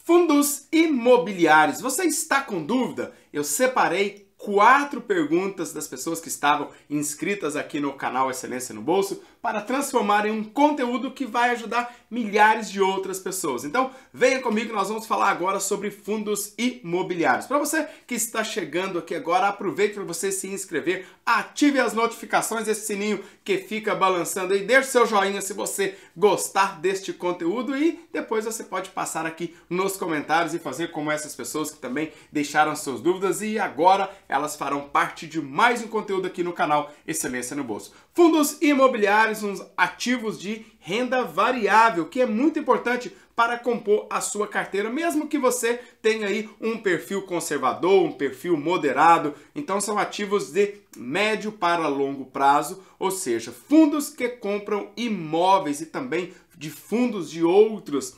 Fundos imobiliários. Você está com dúvida? Eu separei 4 perguntas das pessoas que estavam inscritas aqui no canal Excelência no Bolso para transformar em um conteúdo que vai ajudar milhares de outras pessoas. Então, venha comigo, nós vamos falar agora sobre fundos imobiliários. Para você que está chegando aqui agora, aproveite para você se inscrever, ative as notificações, esse sininho que fica balançando aí, deixe seu joinha se você gostar deste conteúdo e depois você pode passar aqui nos comentários e fazer como essas pessoas que também deixaram suas dúvidas e agora elas farão parte de mais um conteúdo aqui no canal Excelência no Bolso. Fundos imobiliários, uns ativos de renda variável, que é muito importante para compor a sua carteira, mesmo que você tenha aí um perfil conservador, um perfil moderado. Então são ativos de médio para longo prazo, ou seja, fundos que compram imóveis e também de fundos de outras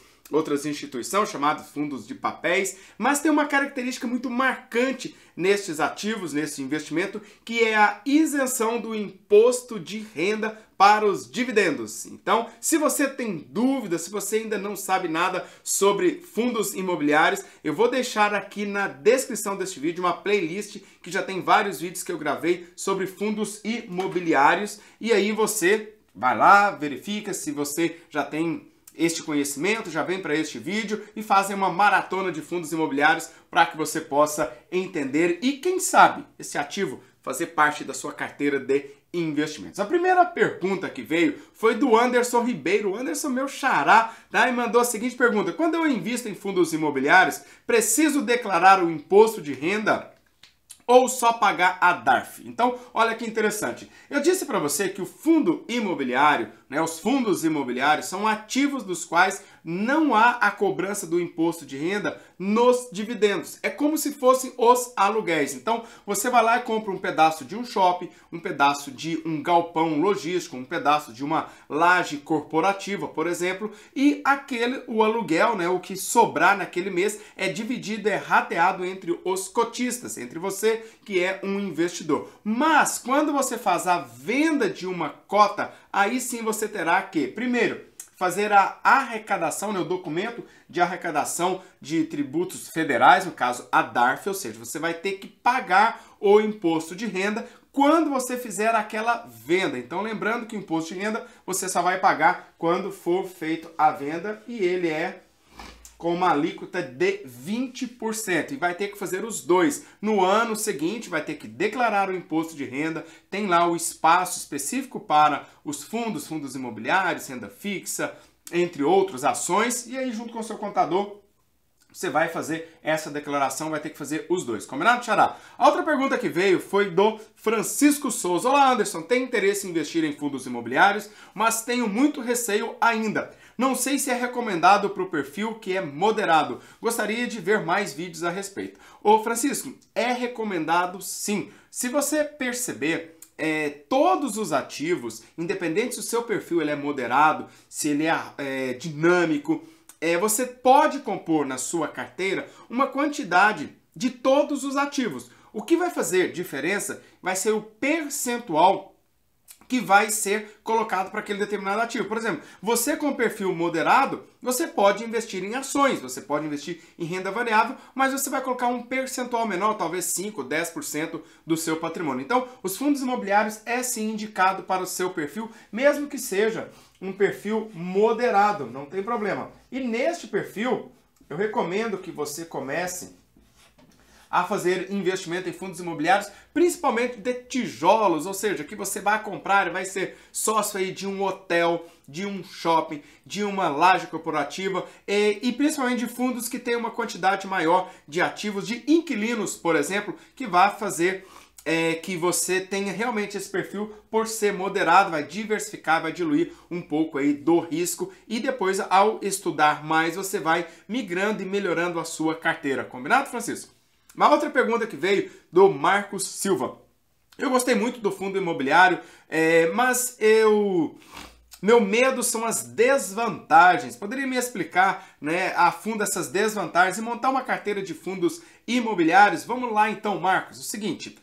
instituições, chamados fundos de papéis, mas tem uma característica muito marcante nestes ativos, nesse investimento, que é a isenção do imposto de renda para os dividendos. Então, se você tem dúvidas, se você ainda não sabe nada sobre fundos imobiliários, eu vou deixar aqui na descrição deste vídeo uma playlist que já tem vários vídeos que eu gravei sobre fundos imobiliários, e aí você vai lá, verifica se você já tem este conhecimento, já vem para este vídeo e fazem uma maratona de fundos imobiliários para que você possa entender e, quem sabe, esse ativo fazer parte da sua carteira de investimentos. A primeira pergunta que veio foi do Anderson Ribeiro. O Anderson, meu xará, tá? E mandou a seguinte pergunta: quando eu invisto em fundos imobiliários, preciso declarar o imposto de renda ou só pagar a DARF? Então, olha que interessante. Eu disse para você que o fundo imobiliário, os fundos imobiliários são ativos dos quais não há a cobrança do imposto de renda nos dividendos. É como se fossem os aluguéis. Então, você vai lá e compra um pedaço de um shopping, um pedaço de um galpão logístico, um pedaço de uma laje corporativa, por exemplo, e o aluguel, o que sobrar naquele mês é dividido, é rateado entre os cotistas, entre você que é um investidor. Mas, quando você faz a venda de uma cota, aí sim você terá que, primeiro, fazer a arrecadação, o documento de arrecadação de tributos federais, no caso a DARF, ou seja, você vai ter que pagar o imposto de renda quando você fizer aquela venda. Então, lembrando que o imposto de renda você só vai pagar quando for feito a venda e ele é com uma alíquota de 20%. E vai ter que fazer os dois. No ano seguinte, vai ter que declarar o imposto de renda. Tem lá o espaço específico para os fundos imobiliários, renda fixa, entre outras ações. E aí, junto com o seu contador, você vai fazer essa declaração, vai ter que fazer os dois. Combinado, xará? A outra pergunta que veio foi do Francisco Souza. Olá, Anderson. Tenho interesse em investir em fundos imobiliários, mas tenho muito receio ainda. Não sei se é recomendado para o perfil que é moderado. Gostaria de ver mais vídeos a respeito. Ô Francisco, é recomendado sim. Se você perceber, todos os ativos, independente se o seu perfil ele é moderado, se ele é dinâmico, você pode compor na sua carteira uma quantidade de todos os ativos. O que vai fazer diferença vai ser o percentual que vai ser colocado para aquele determinado ativo. Por exemplo, você com perfil moderado, você pode investir em ações, você pode investir em renda variável, mas você vai colocar um percentual menor, talvez 5%, 10% do seu patrimônio. Então, os fundos imobiliários é sim indicado para o seu perfil, mesmo que seja um perfil moderado, não tem problema. E neste perfil, eu recomendo que você comece a fazer investimento em fundos imobiliários, principalmente de tijolos, ou seja, que você vai comprar e vai ser sócio aí de um hotel, de um shopping, de uma laje corporativa e principalmente de fundos que têm uma quantidade maior de ativos, de inquilinos, por exemplo, que vai fazer que você tenha realmente esse perfil por ser moderado, vai diversificar, vai diluir um pouco aí do risco e depois, ao estudar mais, você vai migrando e melhorando a sua carteira. Combinado, Francisco? Uma outra pergunta que veio do Marcos Silva. Eu gostei muito do fundo imobiliário, mas meu medo são as desvantagens. Poderia me explicar a fundo essas desvantagens e montar uma carteira de fundos imobiliários? Vamos lá então, Marcos. O seguinte,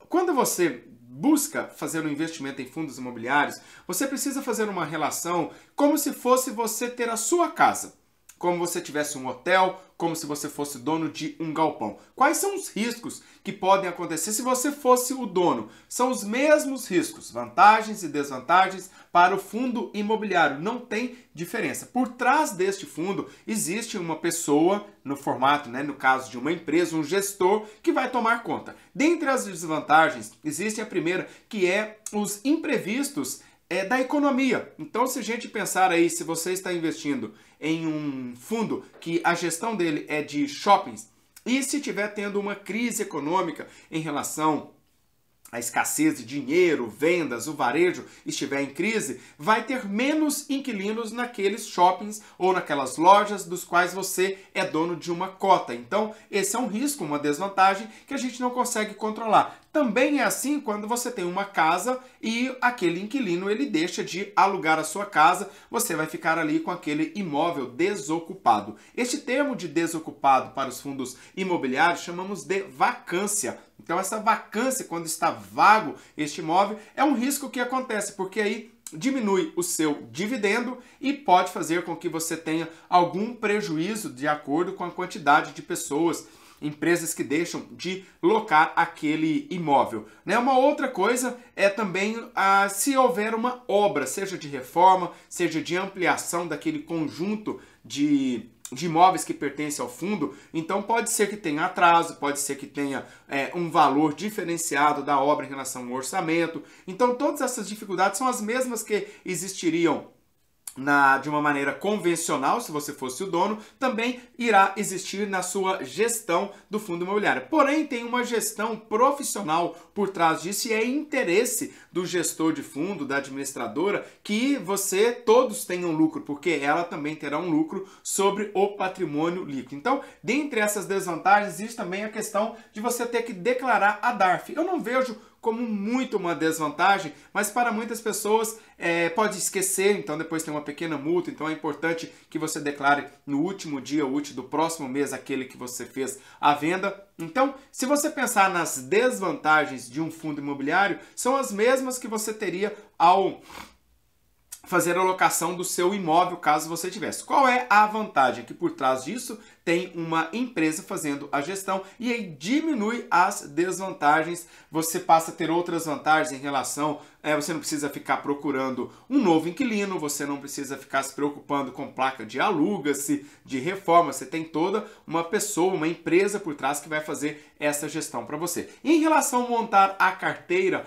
quando você busca fazer um investimento em fundos imobiliários, você precisa fazer uma relação como se fosse você ter a sua casa. como você tivesse um hotel, como se você fosse dono de um galpão. Quais são os riscos que podem acontecer se você fosse o dono? São os mesmos riscos, vantagens e desvantagens para o fundo imobiliário. Não tem diferença. Por trás deste fundo existe uma pessoa, no formato, no caso de uma empresa, um gestor que vai tomar conta. Dentre as desvantagens, existe a primeira, que é os imprevistos da economia. Então, se a gente pensar aí, se você está investindo em um fundo que a gestão dele é de shoppings, e se estiver tendo uma crise econômica em relação a escassez de dinheiro, vendas, o varejo estiver em crise, vai ter menos inquilinos naqueles shoppings ou naquelas lojas dos quais você é dono de uma cota. Então, esse é um risco, uma desvantagem que a gente não consegue controlar. Também é assim quando você tem uma casa e aquele inquilino ele deixa de alugar a sua casa, você vai ficar ali com aquele imóvel desocupado. Este termo de desocupado para os fundos imobiliários chamamos de vacância. Então essa vacância, quando está vago este imóvel, é um risco que acontece, porque aí diminui o seu dividendo e pode fazer com que você tenha algum prejuízo de acordo com a quantidade de pessoas, empresas que deixam de locar aquele imóvel. Uma outra coisa é também se houver uma obra, seja de reforma, seja de ampliação daquele conjunto de imóveis que pertencem ao fundo, então pode ser que tenha atraso, pode ser que tenha um valor diferenciado da obra em relação ao orçamento. Então todas essas dificuldades são as mesmas que existiriam de uma maneira convencional, se você fosse o dono, também irá existir na sua gestão do fundo imobiliário. Porém, tem uma gestão profissional por trás disso e é interesse do gestor de fundo, da administradora, que todos tenham lucro, porque ela também terá um lucro sobre o patrimônio líquido. Então, dentre essas desvantagens, existe também a questão de você ter que declarar a DARF. Eu não vejo como muito uma desvantagem, mas para muitas pessoas pode esquecer, então depois tem uma pequena multa, então é importante que você declare no último dia útil do próximo mês aquele que você fez a venda. Então, se você pensar nas desvantagens de um fundo imobiliário, são as mesmas que você teria ao fazer a locação do seu imóvel, caso você tivesse. Qual é a vantagem? Que por trás disso tem uma empresa fazendo a gestão e aí diminui as desvantagens. Você passa a ter outras vantagens em relação, você não precisa ficar procurando um novo inquilino, você não precisa ficar se preocupando com placa de aluga-se, de reforma, você tem toda uma pessoa, uma empresa por trás que vai fazer essa gestão para você. Em relação a montar a carteira,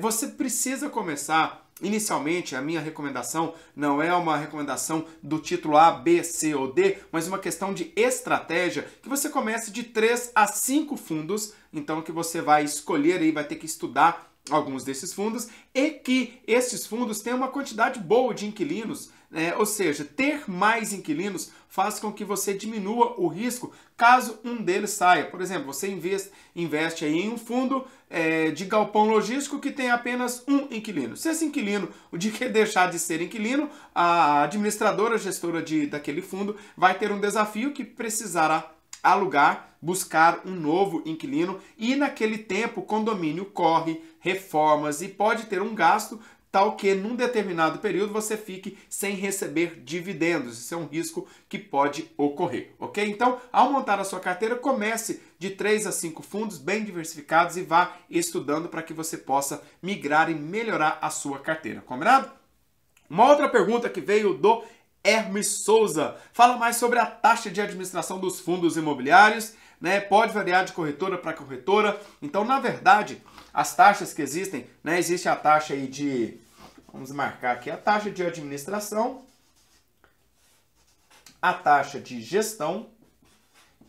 você precisa começar. Inicialmente, a minha recomendação não é uma recomendação do título A, B, C ou D, mas uma questão de estratégia, que você comece de 3 a 5 fundos, então que você vai escolher aí, vai ter que estudar alguns desses fundos, e que esses fundos tenham uma quantidade boa de inquilinos, ou seja, ter mais inquilinos faz com que você diminua o risco caso um deles saia. Por exemplo, você investe aí em um fundo de galpão logístico que tem apenas um inquilino. Se esse inquilino, o dia que deixar de ser inquilino, a administradora, a gestora daquele fundo vai ter um desafio que precisará alugar, buscar um novo inquilino e naquele tempo o condomínio corre reformas e pode ter um gasto tal que num determinado período você fique sem receber dividendos. Isso é um risco que pode ocorrer, ok? Então, ao montar a sua carteira, comece de 3 a 5 fundos bem diversificados e vá estudando para que você possa migrar e melhorar a sua carteira, combinado? Uma outra pergunta que veio do Hermes Souza. Fala mais sobre a taxa de administração dos fundos imobiliários, pode variar de corretora para corretora. Então, na verdade, as taxas que existem, existe a taxa aí de, vamos marcar aqui, a taxa de administração, a taxa de gestão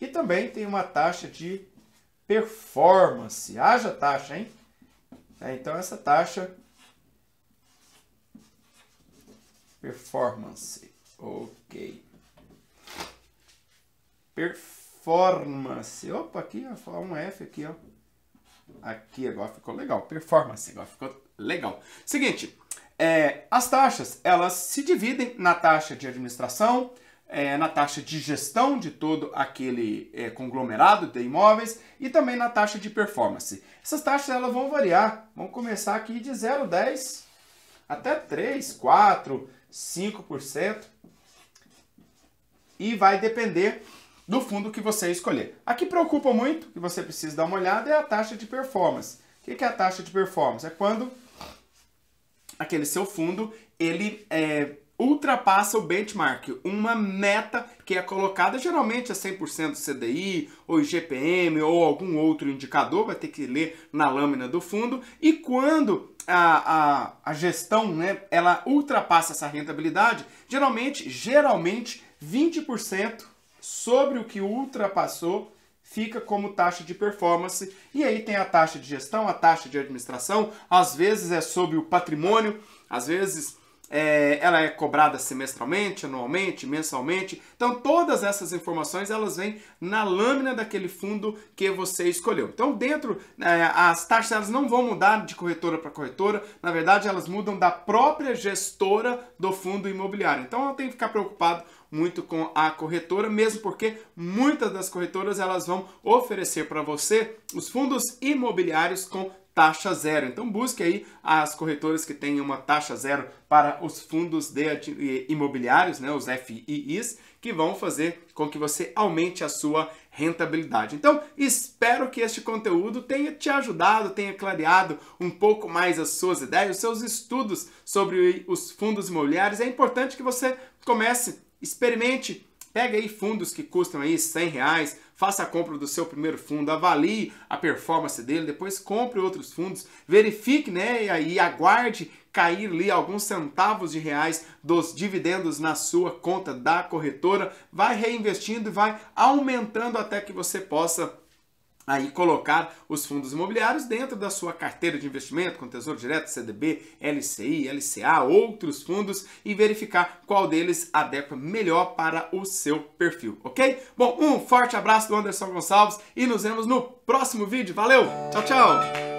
e também tem uma taxa de performance. Haja taxa, hein? Então, essa taxa performance, ok. Performance. Opa, aqui, ó, um F aqui, ó. Aqui agora ficou legal. Performance, agora ficou legal. Seguinte, as taxas, elas se dividem na taxa de administração, na taxa de gestão de todo aquele conglomerado de imóveis e também na taxa de performance. Essas taxas elas vão variar. Vamos começar aqui de 0 a 10 até 3, 4, 5%. e vai depender do fundo que você escolher. A que preocupa muito, que você precisa dar uma olhada, é a taxa de performance. O que é a taxa de performance? É quando aquele seu fundo ele ultrapassa o benchmark, uma meta que é colocada geralmente a 100% CDI, ou IGPM, ou algum outro indicador, vai ter que ler na lâmina do fundo, e quando a gestão, né, ela ultrapassa essa rentabilidade, geralmente 20% sobre o que ultrapassou fica como taxa de performance, e aí tem a taxa de gestão, a taxa de administração, às vezes é sobre o patrimônio, às vezes ela é cobrada semestralmente, anualmente, mensalmente. Então todas essas informações elas vêm na lâmina daquele fundo que você escolheu. Então dentro, as taxas elas não vão mudar de corretora para corretora, na verdade elas mudam da própria gestora do fundo imobiliário. Então eu tenho que ficar preocupado muito com a corretora, mesmo porque muitas das corretoras elas vão oferecer para você os fundos imobiliários com taxa zero. Então busque aí as corretoras que têm uma taxa zero para os fundos imobiliários, né, os FIIs, que vão fazer com que você aumente a sua rentabilidade. Então, espero que este conteúdo tenha te ajudado, tenha clareado um pouco mais as suas ideias, os seus estudos sobre os fundos imobiliários. É importante que você comece, experimente, pegue aí fundos que custam aí R$100, faça a compra do seu primeiro fundo, avalie a performance dele, depois compre outros fundos, verifique, né, e aí aguarde cair ali alguns centavos de reais dos dividendos na sua conta da corretora, vai reinvestindo e vai aumentando até que você possa aí colocar os fundos imobiliários dentro da sua carteira de investimento, com Tesouro Direto, CDB, LCI, LCA, outros fundos, e verificar qual deles adequa melhor para o seu perfil, ok? Bom, um forte abraço do Anderson Gonçalves e nos vemos no próximo vídeo. Valeu, tchau, tchau!